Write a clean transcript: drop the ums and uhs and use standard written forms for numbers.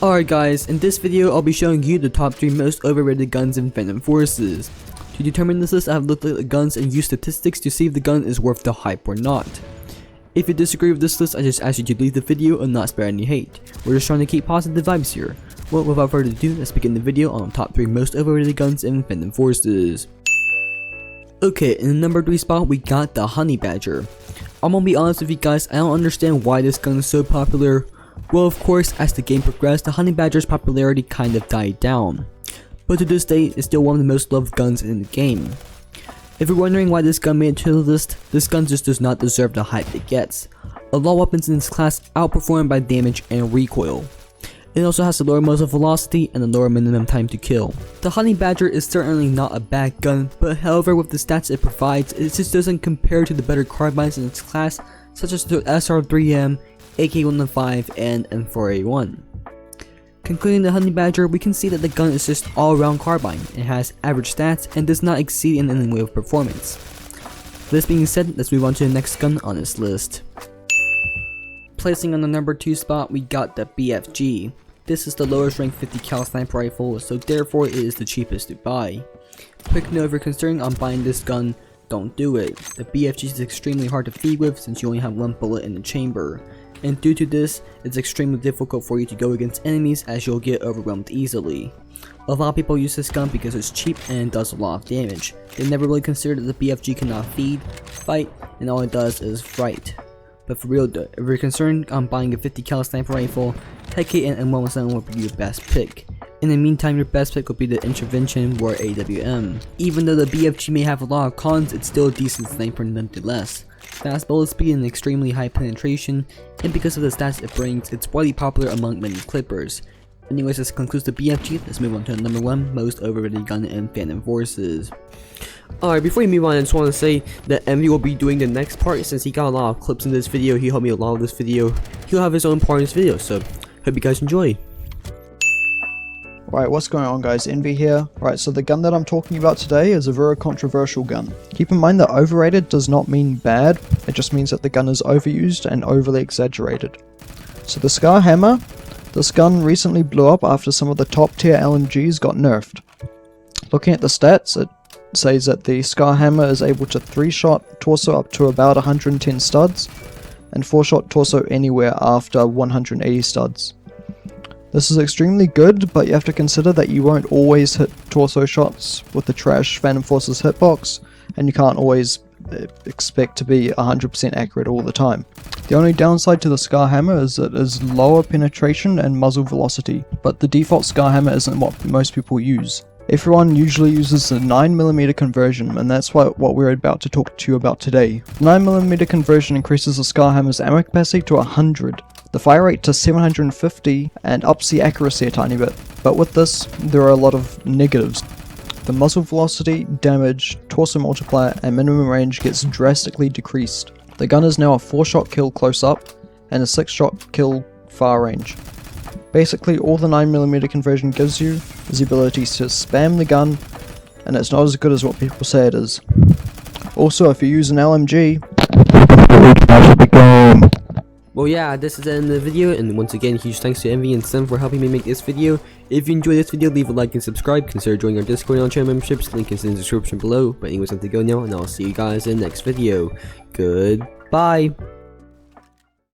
Alright guys, in this video I'll be showing you the top 3 most overrated guns in Phantom Forces. To determine this list, I have looked at the guns and used statistics to see if the gun is worth the hype or not. If you disagree with this list, I just ask you to leave the video and not spare any hate. We're just trying to keep positive vibes here. Well, without further ado, let's begin the video on the top 3 most overrated guns in Phantom Forces. Okay, in the number 3 spot we got the Honey Badger. I'm gonna be honest with you guys, I don't understand why this gun is so popular. Well, of course, as the game progressed, the Honey Badger's popularity kind of died down. But to this day, it's still one of the most loved guns in the game. If you're wondering why this gun made it to the list, this gun just does not deserve the hype it gets. A lot of weapons in this class outperform by damage and recoil. It also has the lower muzzle velocity and the lower minimum time to kill. The Honey Badger is certainly not a bad gun, but however with the stats it provides, it just doesn't compare to the better carbines in its class, such as the SR3M, AK-115, and M4A1. Concluding the Honey Badger, we can see that the gun is just all-around carbine. It has average stats and does not exceed in any way of performance. This being said, let's move on to the next gun on this list. Placing on the number 2 spot, we got the BFG. This is the lowest ranked 50 cal sniper rifle, so therefore it is the cheapest to buy. Quick note, if you're considering on buying this gun, don't do it. The BFG is extremely hard to feed with since you only have one bullet in the chamber. And due to this, it's extremely difficult for you to go against enemies as you'll get overwhelmed easily. A lot of people use this gun because it's cheap and it does a lot of damage. They never really consider that the BFG cannot feed, fight, and all it does is fright. But for real though, if you're concerned on buying a 50 cal sniper rifle, TK and M117 will be your best pick. In the meantime, your best pick will be the Intervention or AWM. Even though the BFG may have a lot of cons, it's still a decent sniper nonetheless. Fast bullet speed and extremely high penetration, and because of the stats it brings, it's widely popular among many clippers. Anyways, this concludes the BFG. Let's move on to the number 1 most overrated gun in Phantom Forces. Alright, before we move on, I just want to say that Envy will be doing the next part. Since he got a lot of clips in this video, he helped me a lot with this video. He'll have his own part in this video, so hope you guys enjoy. Right, what's going on guys, Envy here. Right, so the gun that I'm talking about today is a very controversial gun. Keep in mind that overrated does not mean bad, it just means that the gun is overused and overly exaggerated. So the Scar Hammer, this gun recently blew up after some of the top tier LMGs got nerfed. Looking at the stats, it says that the Scar Hammer is able to 3-shot torso up to about 110 studs, and 4-shot torso anywhere after 180 studs. This is extremely good, but you have to consider that you won't always hit torso shots with the trash Phantom Forces hitbox, and you can't always expect to be 100% accurate all the time. The only downside to the Scar Hammer is that it is lower penetration and muzzle velocity, but the default Scar Hammer isn't what most people use. Everyone usually uses the 9mm conversion, and that's what we're about to talk to you about today. 9mm conversion increases the Scar Hammer's ammo capacity to 100. The fire rate to 750 and ups the accuracy a tiny bit, but with this there are a lot of negatives. The muzzle velocity, damage, torso multiplier and minimum range gets drastically decreased. The gun is now a 4-shot kill close up and a 6-shot kill far range. Basically all the 9mm conversion gives you is the ability to spam the gun, and it's not as good as what people say it is. Also, if you use an LMG, Well yeah, this is the end of the video, and once again, huge thanks to Envy and Sim for helping me make this video. If you enjoyed this video, leave a like and subscribe. Consider joining our Discord and our channel memberships, link is in the description below. But anyways, I have to go now, and I'll see you guys in the next video. Goodbye!